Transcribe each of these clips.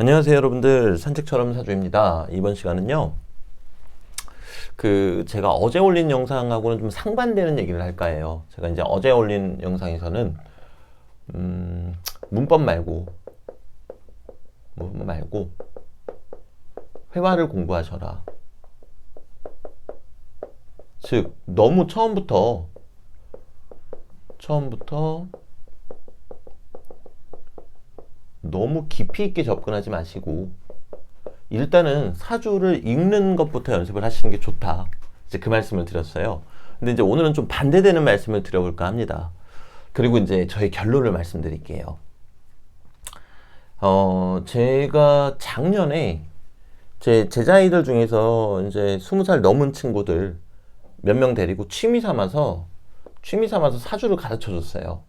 안녕하세요 여러분들, 산책처럼 사주입니다. 이번 시간은요 제가 어제 올린 영상하고는 좀 상반되는 얘기를 할까 해요. 제가 이제 어제 올린 영상에서는 문법 말고 회화를 공부하셔라, 즉 너무 처음부터 너무 깊이 있게 접근하지 마시고 일단은 사주를 읽는 것부터 연습을 하시는 게 좋다, 이제 그 말씀을 드렸어요. 근데 이제 오늘은 좀 반대되는 말씀을 드려볼까 합니다. 그리고 이제 저의 결론을 말씀드릴게요. 제가 작년에 제 제자아이들 중에서 이제 20살 넘은 친구들 몇 명 데리고 취미 삼아서 사주를 가르쳐 줬어요.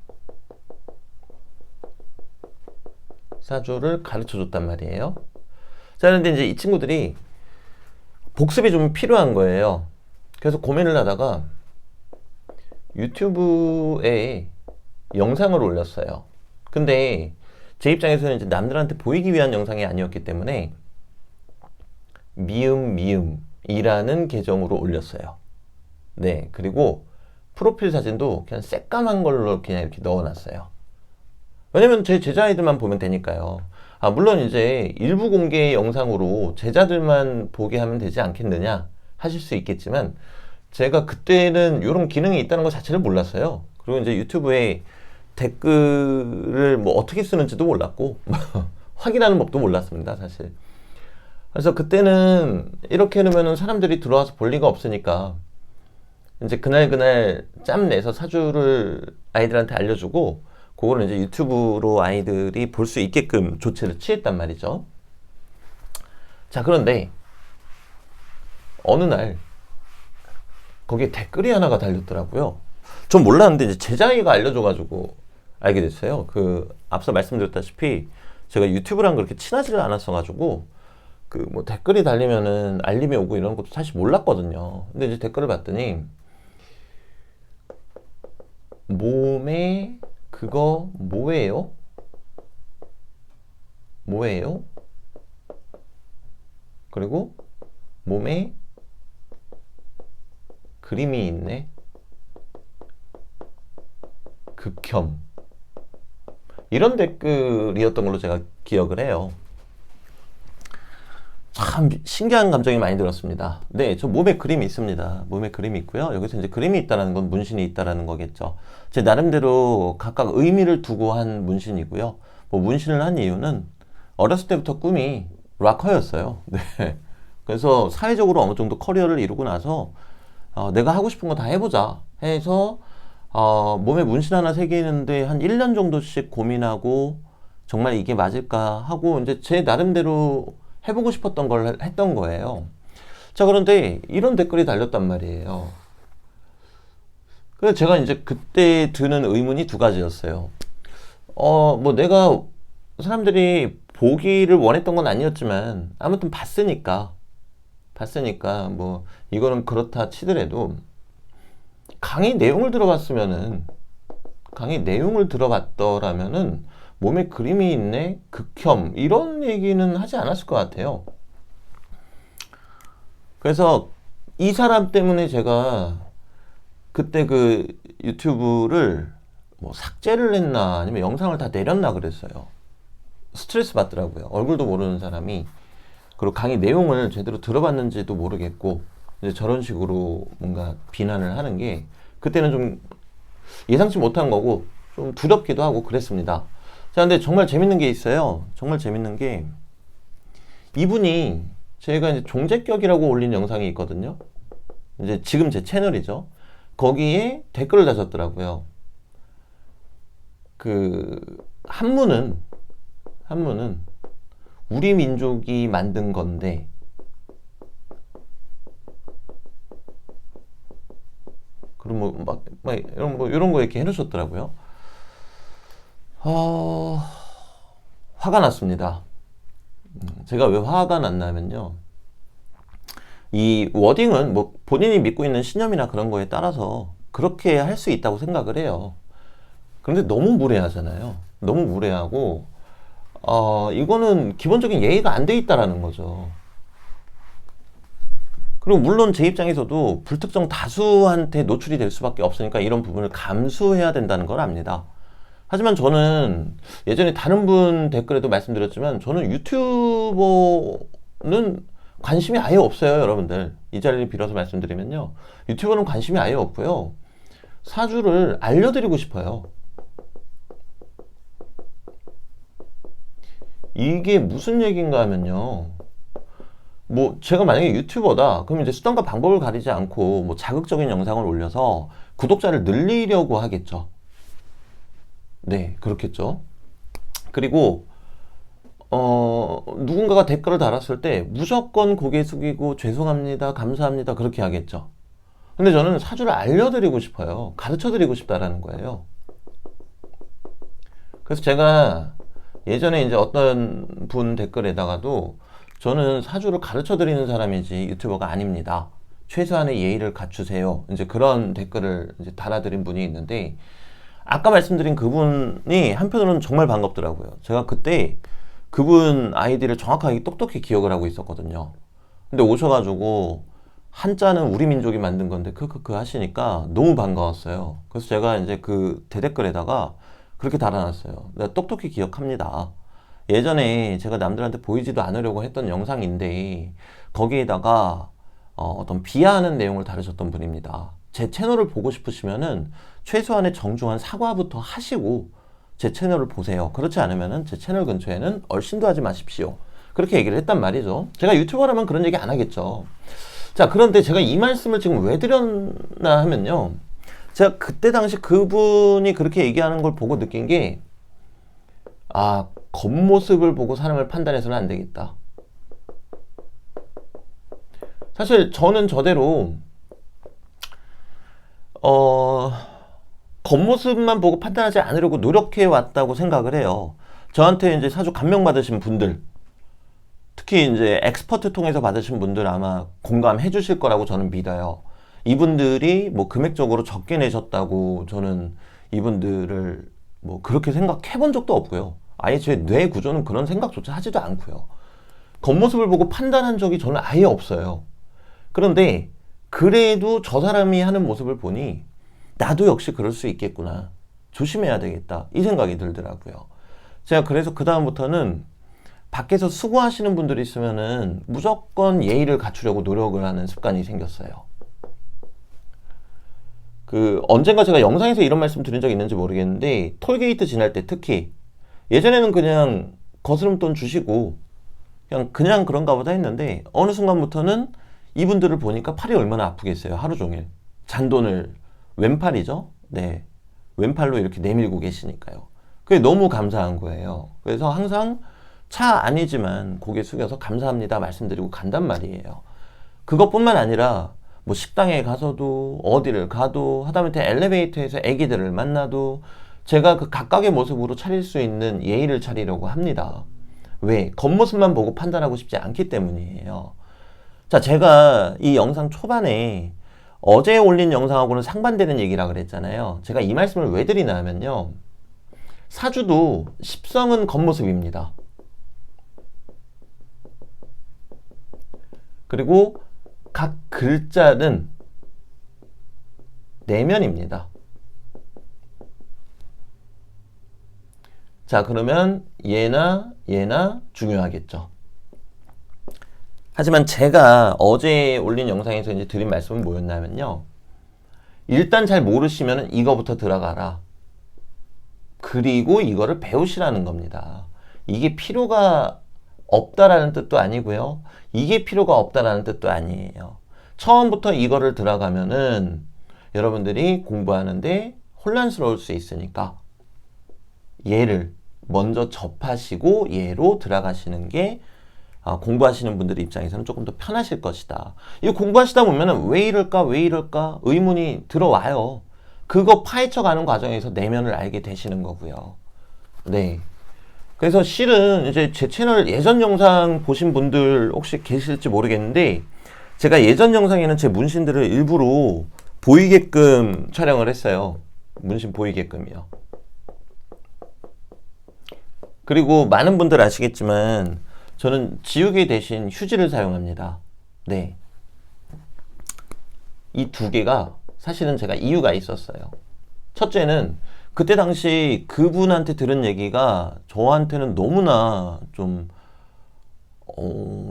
사주를 가르쳐 줬단 말이에요. 자, 그런데 이제 이 친구들이 복습이 좀 필요한 거예요. 그래서 고민을 하다가 유튜브에 영상을 올렸어요. 근데 제 입장에서는 이제 남들한테 보이기 위한 영상이 아니었기 때문에 미음이라는 계정으로 올렸어요. 네, 그리고 프로필 사진도 그냥 새까만 걸로 그냥 이렇게 넣어놨어요. 왜냐면 제 제자아이들만 보면 되니까요. 물론 이제 일부 공개 영상으로 제자들만 보게 하면 되지 않겠느냐 하실 수 있겠지만, 제가 그때는 이런 기능이 있다는 것 자체를 몰랐어요. 그리고 이제 유튜브에 댓글을 뭐 어떻게 쓰는지도 몰랐고 확인하는 법도 몰랐습니다, 사실. 그래서 그때는 이렇게 해놓으면 사람들이 들어와서 볼 리가 없으니까 이제 그날 짬 내서 사주를 아이들한테 알려주고, 그거를 이제 유튜브로 아이들이 볼 수 있게끔 조치를 취했단 말이죠. 자, 그런데 어느 날 거기에 댓글이 하나가 달렸더라고요. 전 몰랐는데 이제 제자아이가 알려줘가지고 알게 됐어요. 앞서 말씀드렸다시피 제가 유튜브랑 그렇게 친하지를 않았어가지고 뭐 댓글이 달리면은 알림이 오고 이런 것도 사실 몰랐거든요. 근데 이제 댓글을 봤더니 몸에 그거 뭐예요? 그리고 몸에 그림이 있네. 극혐. 이런 댓글이었던 걸로 제가 기억을 해요. 참 신기한 감정이 많이 들었습니다. 네, 저 몸에 그림이 있습니다. 몸에 그림이 있고요. 여기서 이제 그림이 있다라는 건 문신이 있다라는 거겠죠. 제 나름대로 각각 의미를 두고 한 문신이고요. 뭐 문신을 한 이유는 어렸을 때부터 꿈이 락커였어요. 네. 그래서 사회적으로 어느 정도 커리어를 이루고 나서 내가 하고 싶은 거 다 해보자 해서 몸에 문신 하나 새기는데 한 1년 정도씩 고민하고 정말 이게 맞을까 하고 이제 제 나름대로 해보고 싶었던 걸 했던 거예요. 자, 그런데 이런 댓글이 달렸단 말이에요. 그래서 제가 이제 그때 드는 의문이 두 가지였어요. 뭐 내가 사람들이 보기를 원했던 건 아니었지만 아무튼 봤으니까 뭐 이거는 그렇다 치더라도 강의 내용을 들어봤더라면은 몸에 그림이 있네, 극혐, 이런 얘기는 하지 않았을 것 같아요. 그래서 이 사람 때문에 제가 그때 유튜브를 뭐 삭제를 했나 아니면 영상을 다 내렸나 그랬어요. 스트레스 받더라고요. 얼굴도 모르는 사람이, 그리고 강의 내용을 제대로 들어봤는지도 모르겠고 이제 저런 식으로 뭔가 비난을 하는 게 그때는 좀 예상치 못한 거고 좀 두렵기도 하고 그랬습니다. 자, 근데 정말 재밌는 게 있어요. 정말 재밌는 게, 이분이 제가 이제 종제격이라고 올린 영상이 있거든요. 이제 지금 제 채널이죠. 거기에 댓글을 다셨더라고요. 한문은 우리 민족이 만든 건데 그럼 이런 거 이렇게 해놓으셨더라고요. 화가 났습니다. 제가 왜 화가 났냐면요, 이 워딩은 뭐 본인이 믿고 있는 신념이나 그런 거에 따라서 그렇게 할 수 있다고 생각을 해요. 그런데 너무 무례하잖아요. 너무 무례하고 이거는 기본적인 예의가 안 돼 있다라는 거죠. 그리고 물론 제 입장에서도 불특정 다수한테 노출이 될 수밖에 없으니까 이런 부분을 감수해야 된다는 걸 압니다. 하지만 저는 예전에 다른 분 댓글에도 말씀드렸지만 저는 유튜버는 관심이 아예 없어요, 여러분들. 이 자리를 빌어서 말씀드리면요. 유튜버는 관심이 아예 없고요. 사주를 알려드리고 싶어요. 이게 무슨 얘기인가 하면요. 뭐 제가 만약에 유튜버다 그럼 이제 수단과 방법을 가리지 않고 뭐 자극적인 영상을 올려서 구독자를 늘리려고 하겠죠. 네, 그렇겠죠. 그리고 누군가가 댓글을 달았을 때 무조건 고개 숙이고 죄송합니다, 감사합니다 그렇게 하겠죠. 근데 저는 사주를 알려드리고 싶어요. 가르쳐드리고 싶다라는 거예요. 그래서 제가 예전에 이제 어떤 분 댓글에다가도 저는 사주를 가르쳐 드리는 사람이지 유튜버가 아닙니다. 최소한의 예의를 갖추세요. 이제 그런 댓글을 이제 달아드린 분이 있는데, 아까 말씀드린 그분이 한편으로는 정말 반갑더라고요. 제가 그때 그분 아이디를 정확하게 똑똑히 기억을 하고 있었거든요. 근데 오셔가지고 한자는 우리 민족이 만든 건데 크크크 하시니까 너무 반가웠어요. 그래서 제가 이제 그 대댓글에다가 그렇게 달아놨어요. 내가 똑똑히 기억합니다. 예전에 제가 남들한테 보이지도 않으려고 했던 영상인데 거기에다가 어떤 비하하는 내용을 다루셨던 분입니다. 제 채널을 보고 싶으시면은 최소한의 정중한 사과부터 하시고 제 채널을 보세요. 그렇지 않으면은 제 채널 근처에는 얼씬도 하지 마십시오. 그렇게 얘기를 했단 말이죠. 제가 유튜버라면 그런 얘기 안 하겠죠. 자, 그런데 제가 이 말씀을 지금 왜 드렸나 하면요. 제가 그때 당시 그분이 그렇게 얘기하는 걸 보고 느낀 게, 겉모습을 보고 사람을 판단해서는 안 되겠다. 사실 저는 저대로 겉모습만 보고 판단하지 않으려고 노력해 왔다고 생각을 해요. 저한테 이제 사주 감명 받으신 분들, 특히 이제 엑스퍼트 통해서 받으신 분들 아마 공감해 주실 거라고 저는 믿어요. 이분들이 뭐 금액적으로 적게 내셨다고 저는 이분들을 뭐 그렇게 생각해 본 적도 없고요. 아예 제 뇌 구조는 그런 생각조차 하지도 않고요. 겉모습을 보고 판단한 적이 저는 아예 없어요. 그런데 그래도 저 사람이 하는 모습을 보니 나도 역시 그럴 수 있겠구나. 조심해야 되겠다. 이 생각이 들더라고요. 제가 그래서 그 다음부터는 밖에서 수고하시는 분들이 있으면은 무조건 예의를 갖추려고 노력을 하는 습관이 생겼어요. 언젠가 제가 영상에서 이런 말씀 드린 적 있는지 모르겠는데, 톨게이트 지날 때 특히 예전에는 그냥 거스름돈 주시고 그냥 그런가 보다 했는데, 어느 순간부터는 이분들을 보니까 팔이 얼마나 아프겠어요. 하루 종일 잔돈을, 왼팔이죠. 네, 왼팔로 이렇게 내밀고 계시니까요. 그게 너무 감사한 거예요. 그래서 항상 차 아니지만 고개 숙여서 감사합니다 말씀드리고 간단 말이에요. 그것뿐만 아니라 뭐 식당에 가서도, 어디를 가도, 하다못해 엘리베이터에서 애기들을 만나도 제가 그 각각의 모습으로 차릴 수 있는 예의를 차리려고 합니다. 왜? 겉모습만 보고 판단하고 싶지 않기 때문이에요. 자, 제가 이 영상 초반에 어제 올린 영상하고는 상반되는 얘기라 그랬잖아요. 제가 이 말씀을 왜 드리나 하면요, 사주도 십성은 겉모습입니다. 그리고 각 글자는 내면입니다. 자, 그러면 얘나 중요하겠죠. 하지만 제가 어제 올린 영상에서 이제 드린 말씀은 뭐였냐면요, 일단 잘 모르시면 이거부터 들어가라. 그리고 이거를 배우시라는 겁니다. 이게 필요가 없다라는 뜻도 아니고요, 이게 필요가 없다라는 뜻도 아니에요. 처음부터 이거를 들어가면은 여러분들이 공부하는데 혼란스러울 수 있으니까 얘를 먼저 접하시고 얘로 들어가시는 게 공부하시는 분들 입장에서는 조금 더 편하실 것이다. 이거 공부하시다 보면은 왜 이럴까 의문이 들어와요. 그거 파헤쳐가는 과정에서 내면을 알게 되시는 거고요. 네. 그래서 실은 이제 제 채널 예전 영상 보신 분들 혹시 계실지 모르겠는데, 제가 예전 영상에는 제 문신들을 일부러 보이게끔 촬영을 했어요. 문신 보이게끔이요. 그리고 많은 분들 아시겠지만 저는 지우개 대신 휴지를 사용합니다. 네. 이 두 개가 사실은 제가 이유가 있었어요. 첫째는 그때 당시 그분한테 들은 얘기가 저한테는 너무나 좀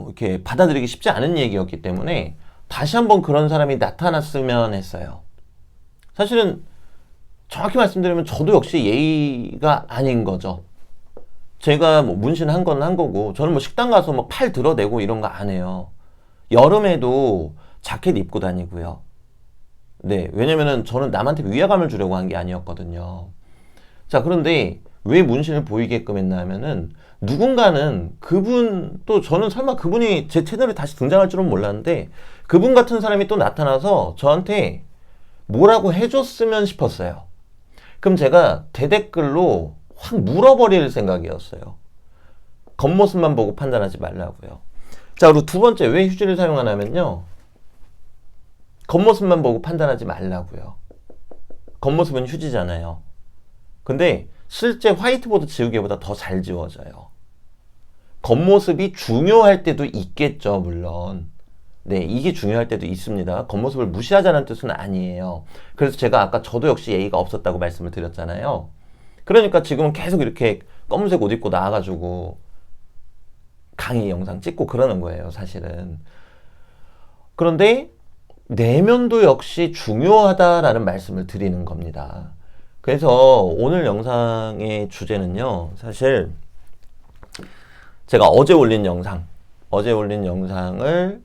이렇게 받아들이기 쉽지 않은 얘기였기 때문에 다시 한번 그런 사람이 나타났으면 했어요. 사실은 정확히 말씀드리면 저도 역시 예의가 아닌 거죠. 제가 뭐 문신한 건 한 거고, 저는 뭐 식당 가서 뭐 팔 드러내고 이런 거 안 해요. 여름에도 자켓 입고 다니고요. 네, 왜냐면은 저는 남한테 위화감을 주려고 한 게 아니었거든요. 자, 그런데 왜 문신을 보이게끔 했나 하면은 누군가는 그분, 또 저는 설마 그분이 제 채널에 다시 등장할 줄은 몰랐는데 그분 같은 사람이 또 나타나서 저한테 뭐라고 해줬으면 싶었어요. 그럼 제가 대댓글로 확 물어버릴 생각이었어요. 겉모습만 보고 판단하지 말라고요. 자, 그리고 두 번째, 왜 휴지를 사용하냐면요. 겉모습만 보고 판단하지 말라고요. 겉모습은 휴지잖아요. 근데 실제 화이트보드 지우개보다 더 잘 지워져요. 겉모습이 중요할 때도 있겠죠, 물론. 네, 이게 중요할 때도 있습니다. 겉모습을 무시하자는 뜻은 아니에요. 그래서 제가 아까 저도 역시 예의가 없었다고 말씀을 드렸잖아요. 그러니까 지금은 계속 이렇게 검은색 옷 입고 나와가지고 강의 영상 찍고 그러는 거예요, 사실은. 그런데 내면도 역시 중요하다라는 말씀을 드리는 겁니다. 그래서 오늘 영상의 주제는요, 사실 제가 어제 올린 영상을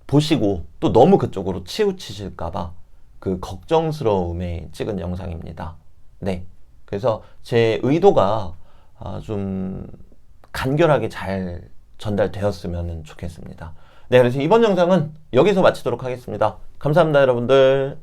보시고 또 너무 그쪽으로 치우치실까봐 그 걱정스러움에 찍은 영상입니다. 네. 그래서 제 의도가 좀 간결하게 잘 전달되었으면 좋겠습니다. 네, 그래서 이번 영상은 여기서 마치도록 하겠습니다. 감사합니다, 여러분들.